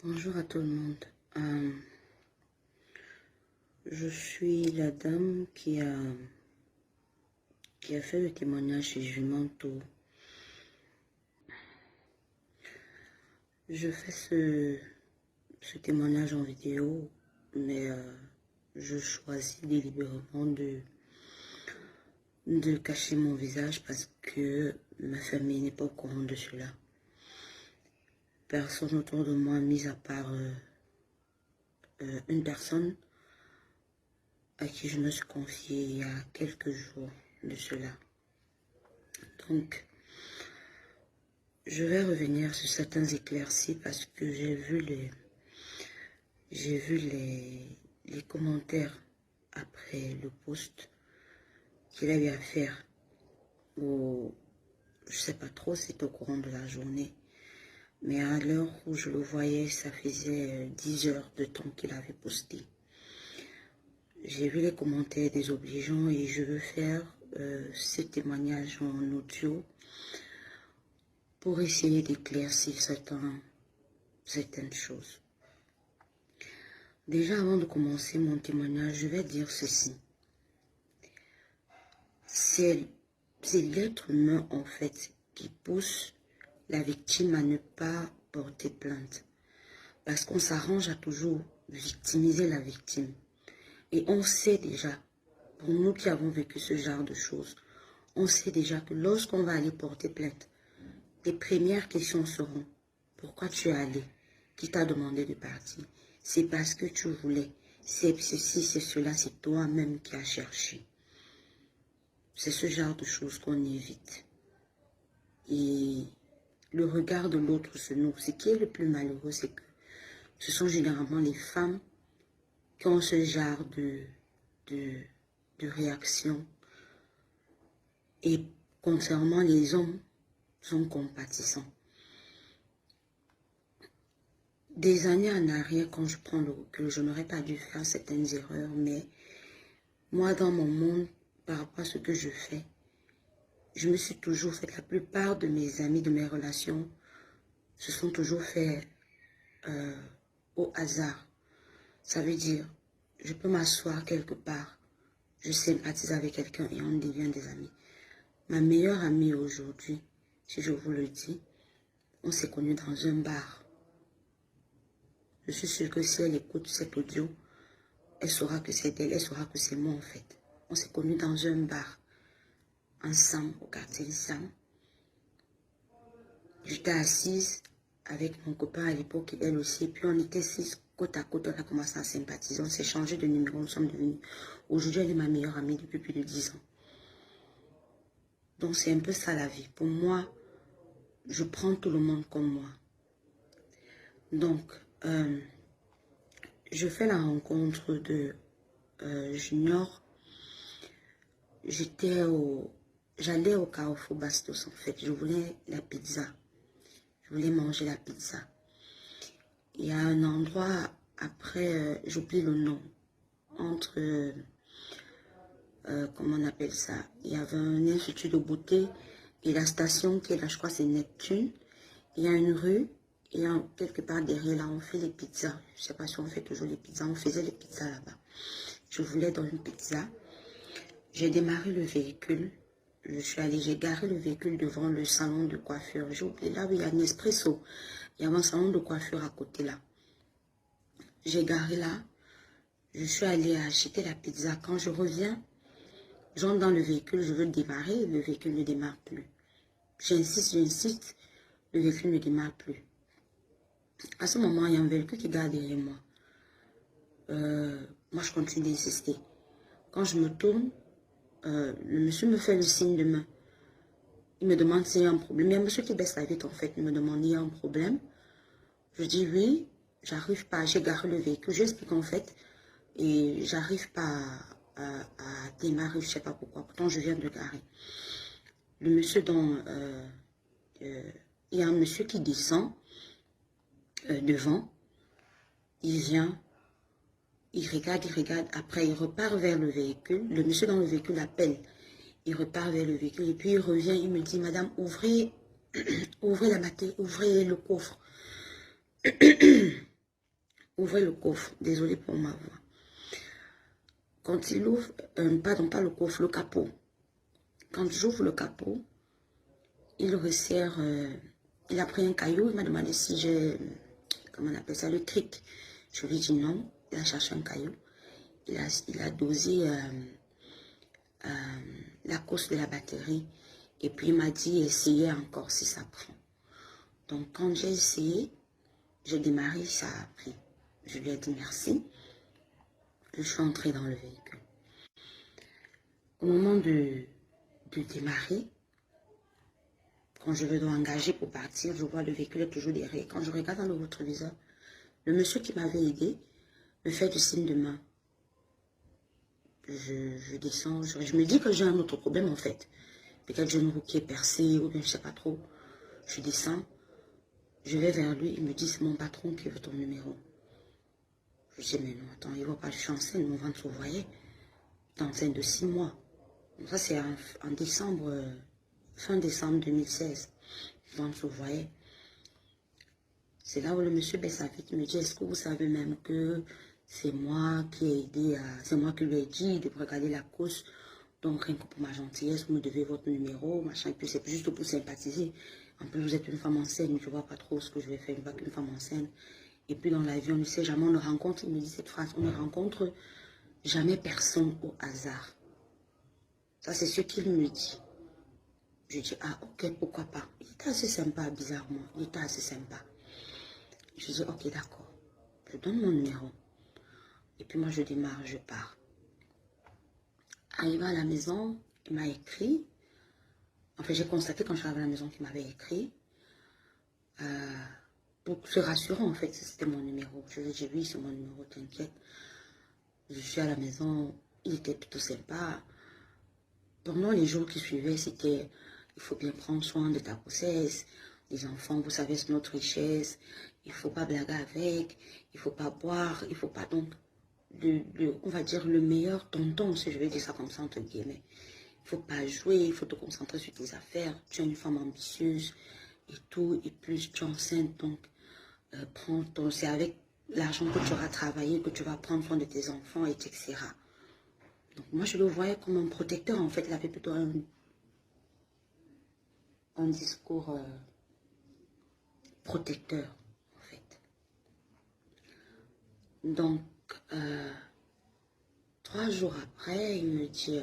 Bonjour à tout le monde. Je suis la dame qui a fait le témoignage chez Jumanto. Je fais ce témoignage en vidéo, mais je choisis délibérément de cacher mon visage parce que ma famille n'est pas au courant de cela. Personne autour de moi, mis à part une personne à qui je me suis confiée il y a quelques jours de cela. Donc, je vais revenir sur certains éclaircies parce que j'ai vu les commentaires après le post qu'il a eu à faire au, je sais pas trop, c'est au courant de la journée. Mais à l'heure où je le voyais, ça faisait 10 heures de temps qu'il avait posté. J'ai vu les commentaires désobligeants et je veux faire ce témoignage en audio pour essayer d'éclaircir certaines choses. Déjà, avant de commencer mon témoignage, je vais dire ceci. C'est l'être humain, en fait, qui pousse la victime à ne pas porter plainte. Parce qu'on s'arrange à toujours victimiser la victime. Et on sait déjà, pour nous qui avons vécu ce genre de choses, on sait déjà que lorsqu'on va aller porter plainte, les premières questions seront: pourquoi tu es allé? Qui t'a demandé de partir? C'est parce que tu voulais. C'est ceci, c'est cela, c'est toi-même qui as cherché. C'est ce genre de choses qu'on évite. Et le regard de l'autre se nourrit. Ce qui est le plus malheureux, c'est que ce sont généralement les femmes qui ont ce genre de réaction. Et concernant les hommes, sont compatissants. Des années en arrière, quand je prends le recul, je n'aurais pas dû faire certaines erreurs, mais moi, dans mon monde, par rapport à ce que je fais, je me suis toujours fait, la plupart de mes amis, de mes relations, se sont toujours fait au hasard. Ça veut dire, je peux m'asseoir quelque part, je sympathise avec quelqu'un et on devient des amis. Ma meilleure amie aujourd'hui, si je vous le dis, on s'est connus dans un bar. Je suis sûre que si elle écoute cet audio, elle saura que c'est elle, elle saura que c'est moi en fait. On s'est connus dans un bar, ensemble, au quartier Sam. J'étais assise avec mon copain à l'époque et elle aussi. Et puis on était 6 côte à côte, on a commencé à sympathiser. On s'est changé de numéro, nous sommes devenus. Aujourd'hui, elle est ma meilleure amie depuis plus de 10 ans. Donc c'est un peu ça la vie. Pour moi, je prends tout le monde comme moi. Donc, je fais la rencontre de Junior. J'allais au Carrefour Bastos en fait. Je voulais la pizza. Je voulais manger la pizza. Il y a un endroit, après, j'oublie le nom, entre, comment on appelle ça, il y avait un institut de beauté et la station qui est là, je crois c'est Neptune. Il y a une rue et quelque part derrière là, on fait les pizzas. Je ne sais pas si on fait toujours les pizzas, on faisait les pizzas là-bas. Je voulais dans une pizza. J'ai démarré le véhicule. J'ai garé le véhicule devant le salon de coiffure. J'ai oublié là où il y a un espresso. Il y avait un salon de coiffure à côté là. J'ai garé là. Je suis allée acheter la pizza. Quand je reviens, j'entre dans le véhicule, je veux démarrer. Le véhicule ne démarre plus. J'insiste. Le véhicule ne démarre plus. À ce moment, il y a un véhicule qui garde derrière moi. Moi, je continue d'insister. Quand je me tourne, le monsieur me fait le signe de main. Il me demande s'il y a un problème. Il y a un monsieur qui baisse la vitre en fait. Il me demande s'il y a un problème. Je dis oui, j'arrive pas. J'ai garé le véhicule. J'explique en fait. Et j'arrive pas à démarrer. Je ne sais pas pourquoi. Pourtant, je viens de garer. Le monsieur il y a un monsieur qui descend devant. Il vient. Il regarde. Après, il repart vers le véhicule. Le monsieur dans le véhicule appelle. Il repart vers le véhicule et puis il revient, il me dit: Madame, ouvrez la matière, ouvrez le coffre. ouvrez le coffre. Désolé pour ma voix. Quand il ouvre, pardon, pas le coffre, le capot. Quand j'ouvre le capot, il resserre, il a pris un caillou, il m'a demandé si j'ai, comment on appelle ça, le cric. Je lui ai dit non, il a cherché un caillou. Il a dosé la course de la batterie. Et puis il m'a dit, essayez encore si ça prend. Donc quand j'ai essayé, j'ai démarré, ça a pris. Je lui ai dit merci. Je suis entrée dans le véhicule. Au moment de démarrer, quand je veux engager pour partir, je vois le véhicule est toujours derrière. Quand je regarde dans le rétroviseur, le monsieur qui m'avait aidé me fait du signe de main. Je descends, je me dis que j'ai un autre problème en fait. Peut-être j'ai une roue qui est percée ou bien je ne sais pas trop. Je descends, je vais vers lui, il me dit c'est mon patron qui veut ton numéro. Je dis mais non, attends, il ne voit pas, je suis enceinte, mon ventre se voyait. Je suis enceinte de 6 mois. Donc ça c'est en décembre, fin décembre 2016. Le ventre se voyait. C'est là où le monsieur baisse sa vitre, il me dit est-ce que vous savez même que c'est moi qui ai aidé à... C'est moi qui lui ai dit de regarder la course. Donc, rien que pour ma gentillesse, vous me devez votre numéro, machin. Et puis, c'est juste pour sympathiser. En plus, vous êtes une femme enceinte, je ne vois pas trop ce que je vais faire une fois qu'une femme enceinte. Et puis, dans l'avion, on ne sait jamais, on ne rencontre, il me dit cette phrase, on ne rencontre jamais personne au hasard. Ça, c'est ce qu'il me dit. Je dis, ah, ok, pourquoi pas. Il était assez sympa, bizarrement. Il était assez sympa. Je dis, ok, d'accord. Je donne mon numéro. Et puis, moi, je démarre, je pars. Arrivé à la maison, il m'a écrit. En fait, j'ai constaté quand je suis arrivée à la maison qu'il m'avait écrit. Pour se rassurer, en fait, c'était mon numéro. Je lui ai dit, oui, c'est mon numéro, t'inquiète. Je suis à la maison, il était plutôt sympa. Pendant les jours qui suivaient, c'était, il faut bien prendre soin de ta grossesse. Les enfants, vous savez, c'est notre richesse. Il ne faut pas blaguer avec, il ne faut pas boire, il ne faut pas donc, on va dire, le meilleur tonton, si je vais dire ça comme ça, entre guillemets. Il ne faut pas jouer, il faut te concentrer sur tes affaires. Tu es une femme ambitieuse et tout. Et plus tu es enceinte, donc c'est avec l'argent que tu auras travaillé que tu vas prendre soin de tes enfants, etc. Donc moi, je le voyais comme un protecteur. En fait, il avait plutôt un discours protecteur, en fait. Donc, 3 jours après, il me dit...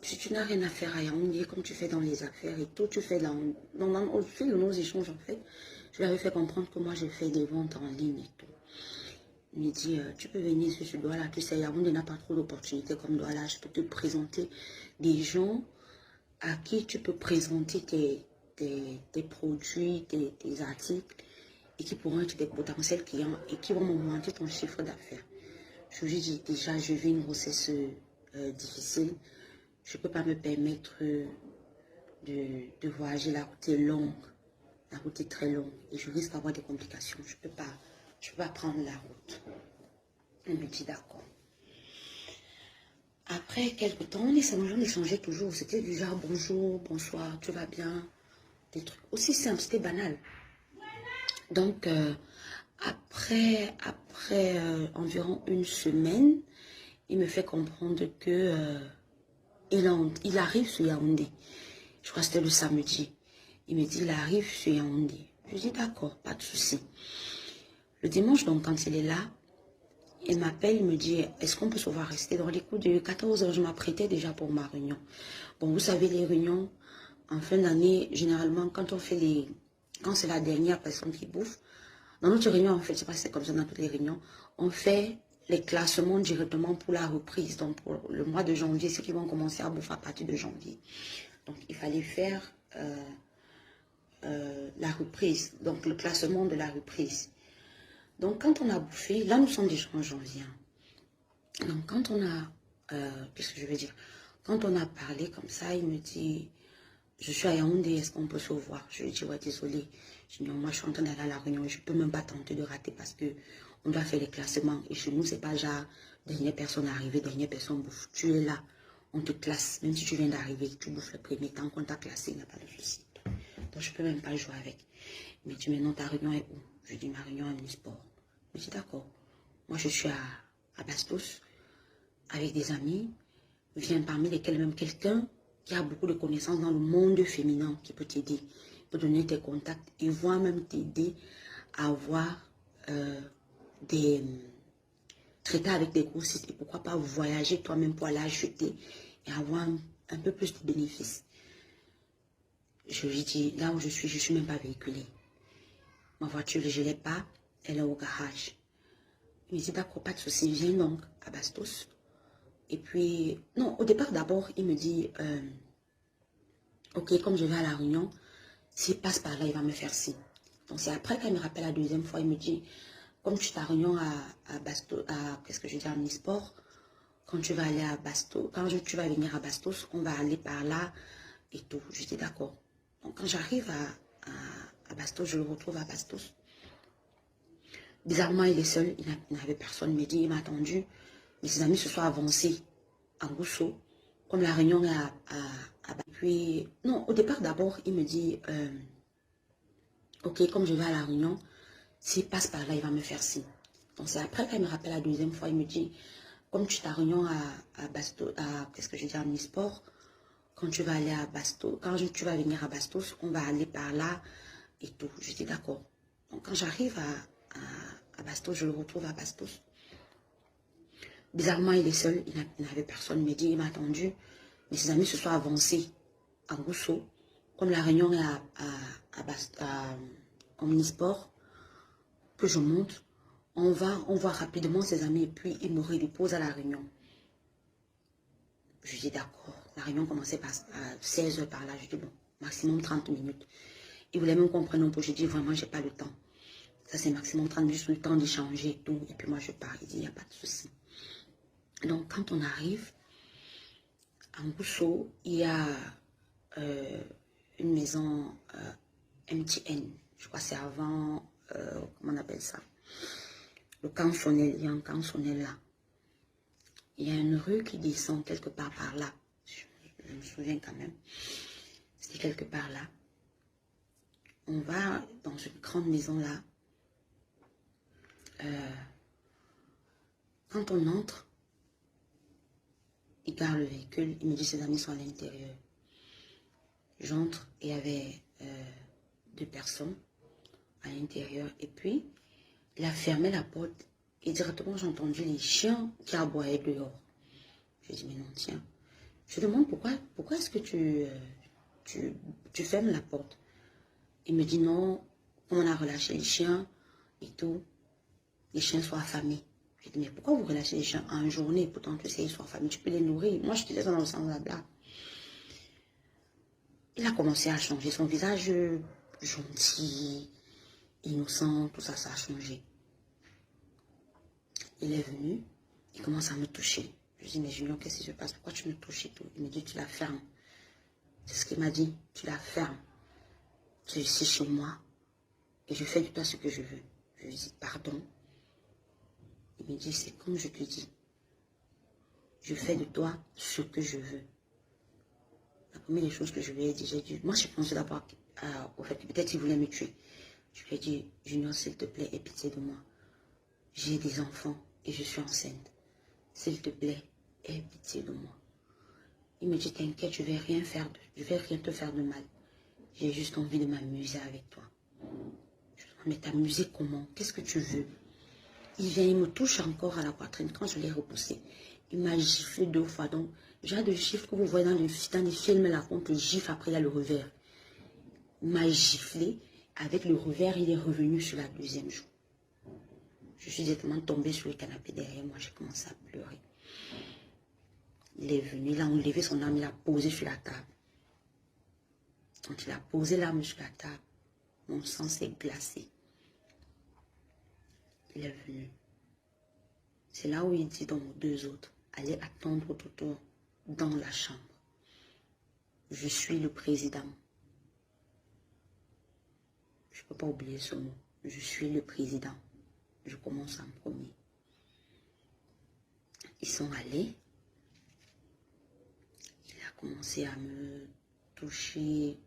Si tu n'as rien à faire à Yaoundé, comme tu fais dans les affaires et tout, tu fais au fil de nos échanges, en fait, je lui avais fait comprendre que moi, j'ai fait des ventes en ligne et tout. Il me dit, tu peux venir sur ce Douala, tu sais, Yaoundé n'a pas trop d'opportunités comme Douala, je peux te présenter des gens à qui tu peux présenter tes produits, tes articles, et qui pourront être des potentiels clients et qui vont augmenter ton chiffre d'affaires. Je lui dis déjà, je vis une grossesse difficile. Je ne peux pas me permettre de voyager, la route est longue. La route est très longue et je risque d'avoir des complications. Je ne peux pas prendre la route. Il me dit d'accord. Après quelques temps, on échangeait toujours. C'était du genre bonjour, bonsoir, tu vas bien. Des trucs aussi simples, c'était banal. Donc, après environ une semaine, il me fait comprendre que il arrive sur Yaoundé. Je crois que c'était le samedi. Il me dit, il arrive sur Yaoundé. Je dis, d'accord, pas de souci. Le dimanche, donc, quand il est là, il m'appelle, il me dit, est-ce qu'on peut se voir rester dans les coups de 14 h? Je m'apprêtais déjà pour ma réunion. Bon, vous savez, les réunions, en fin d'année, généralement, quand c'est la dernière personne qui bouffe, dans notre réunion, en fait, je ne sais pas si c'est comme ça dans toutes les réunions, on fait les classements directement pour la reprise. Donc, pour le mois de janvier, ceux qui vont commencer à bouffer à partir de janvier. Donc, il fallait faire la reprise, donc le classement de la reprise. Donc, quand on a bouffé, là, nous sommes déjà en janvier. Donc, quand on a, qu'est-ce que je veux dire? Quand on a parlé comme ça, il me dit, je suis à Yaoundé, est-ce qu'on peut se voir? Je lui dis, ouais, désolé. Je dis, non, moi, je suis en train d'aller à la réunion, je ne peux même pas tenter de rater parce que on doit faire les classements. Et chez nous, c'est pas genre, dernière personne arrivée, dernière personne bouffe. Tu es là, on te classe. Même si tu viens d'arriver, tu bouffes le premier temps qu'on t'a classé, il n'y a pas de souci. Donc, je ne peux même pas jouer avec. Il me dit, mais non, ta réunion est où? Je dis, ma réunion est Omnisport. Je dis d'accord. Moi, je suis à Bastos avec des amis. Vient parmi lesquels même quelqu'un qui a beaucoup de connaissances dans le monde féminin qui peut t'aider, peut donner tes contacts et voire même t'aider à avoir des traités avec des grossistes et pourquoi pas voyager toi-même pour aller acheter et avoir un peu plus de bénéfices. Je lui dis, là où je suis même pas véhiculée. Ma voiture, je ne l'ai pas, elle est au garage. Il me dit, d'accord, pas de souci, viens donc à Bastos. Et puis, non, au départ d'abord, il me dit, ok, comme je vais à la réunion, s'il passe par là, il va me faire signe. Donc c'est après qu'il me rappelle la deuxième fois, il me dit, comme tu es à réunion à Bastos, qu'est-ce que je dis, à Omnisport, quand tu vas aller à Bastos, tu vas venir à Bastos, on va aller par là et tout. Je dis d'accord. Donc quand j'arrive à Bastos, je le retrouve à Bastos. Bizarrement, il est seul, il n'avait personne. Il me dit, il m'a attendu. Mais ses amis se sont avancés en Rousseau. Comme la réunion est puis, non, au départ d'abord, il me dit, ok, comme je vais à la réunion, s'il passe par là, il va me faire signe. Donc c'est après qu'il me rappelle la deuxième fois, il me dit, comme tu es à réunion à Bastos, qu'est-ce que je dis, à Omnisport, quand tu vas aller à Bastos, tu vas venir à Bastos, on va aller par là et tout. Je dis d'accord. Donc quand j'arrive à Bastos, je le retrouve à Bastos. Bizarrement, il est seul, il n'avait personne. Il me dit, il m'a attendu. Mais ses amis se sont avancés en Rousseau. Comme la réunion est à Omnisport, que je monte, on voit rapidement ses amis et puis il me redépose à la réunion. Je dis d'accord. La réunion commençait à 16 h par là. Je dis bon, maximum 30 minutes. Il voulait même qu'on prenne un peu. Je dis vraiment, j'ai pas le temps. Ça, c'est maximum 30 minutes, le temps d'échanger et tout. Et puis moi, je pars. Il dit, il n'y a pas de souci. Donc, quand on arrive, en Rousseau, il y a une maison MTN. Je crois que c'est avant, comment on appelle ça? Le Cansonnel. Il y a un Cansonnel là. Il y a une rue qui descend quelque part par là. Je me souviens quand même. C'était quelque part là. On va dans une grande maison là. Quand on entre, il garde le véhicule. Il me dit ses amis sont à l'intérieur. J'entre et il y avait 2 personnes à l'intérieur. Et puis, il a fermé la porte. Et directement, j'ai entendu les chiens qui aboyaient dehors. Je dis, mais non, tiens. Je demande pourquoi est-ce que tu fermes la porte? Il me dit, non, on a relâché les chiens et tout. Les chiens sont affamés. Je dis, mais pourquoi vous relâchez les chiens en journée? Pourtant, tu sais, ils sont affamés. Tu peux les nourrir. Moi, je te laisse dans le sens de la blague. Il a commencé à changer. Son visage gentil, innocent, tout ça, ça a changé. Il est venu, il commence à me toucher. Je dis, mais Junior, qu'est-ce qui se passe? Pourquoi tu me touches et tout? Il me dit, tu la fermes. C'est ce qu'il m'a dit, tu la fermes. Tu es ici chez moi et je fais de toi ce que je veux. Je lui dis, pardon. Il me dit, c'est comme je te dis. Je fais de toi ce que je veux. La première des choses que je lui ai dit, j'ai dit, moi je pensais d'abord au fait que peut-être il voulait me tuer. Je lui ai dit, Junior, s'il te plaît, aie pitié de moi. J'ai des enfants et je suis enceinte. S'il te plaît, aie pitié de moi. Il me dit, t'inquiète, je vais rien te faire de mal. J'ai juste envie de m'amuser avec toi. Je lui dis, mais t'amuser comment? Qu'est-ce que tu veux? Il vient, il me touche encore à la poitrine quand je l'ai repoussé. Il m'a giflé 2 fois. Donc, j'ai de gifles que vous voyez dans les films là, on te gifle, après il y a le revers. Il m'a giflé. Avec le revers, il est revenu sur la deuxième joue. Je suis directement tombée sur le canapé derrière moi. J'ai commencé à pleurer. Il est venu, il a enlevé son arme, il a posé sur la table. Quand il a posé l'arme sur la table, mon sang s'est glacé. Il est venu. C'est là où il dit donc aux 2 autres, allez attendre autour dans la chambre. Je suis le président. Je ne peux pas oublier ce mot. Je suis le président. Je commence en premier. Ils sont allés. Il a commencé à me toucher